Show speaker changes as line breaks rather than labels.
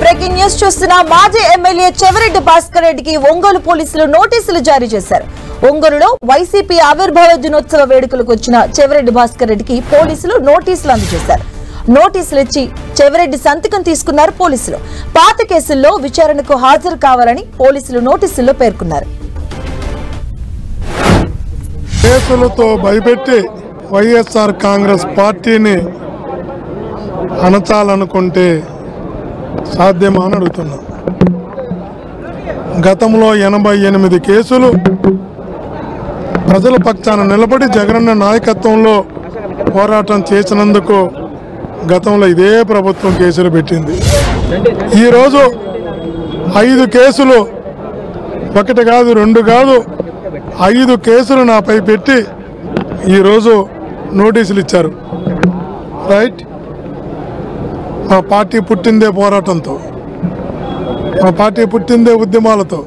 Breaking news చూస్తున్న మాజీ MLA Chevireddy Bhaskar రెడ్డికి ఒంగోలు పోలీసులు నోటీసులు జారీ చేశారు. ఒంగోలులో వైసీపీ ఆవిర్భావ దినోత్సవ వేడుకలకు వచ్చిన చెవిరెడ్డి భాస్కర్ రెడ్డికి పోలీసులు నోటీసులు అందజేశారు. నోటీసులు ఇచ్చి చెవిరెడ్డి సంతకం తీసుకున్నారు పోలీసులు. పాత కేసుల్లో విచారణకు హాజరు కావాలని పోలీసులు నోటీసుల్లో పేర్కొన్నారు.
కేసులతో భయపెట్టి వైఎస్ఆర్ కాంగ్రెస్ పార్టీని అణచాలనుకుంటే సాధ్యమా అని అడుగుతున్నాం. గతంలో 88 కేసులు ప్రజల పక్షాన నిలబడి జగనన్న నాయకత్వంలో పోరాటం చేసినందుకు గతంలో ఇదే ప్రభుత్వం కేసులు పెట్టింది. ఈరోజు 5 కేసులు, ఒకటి కాదు 2 కాదు 5 కేసులు నాపై పెట్టి ఈరోజు నోటీసులు ఇచ్చారు. రైట్, మా పార్టీ పుట్టిందే పోరాటంతో, మా పార్టీ పుట్టిందే ఉద్యమాలతో.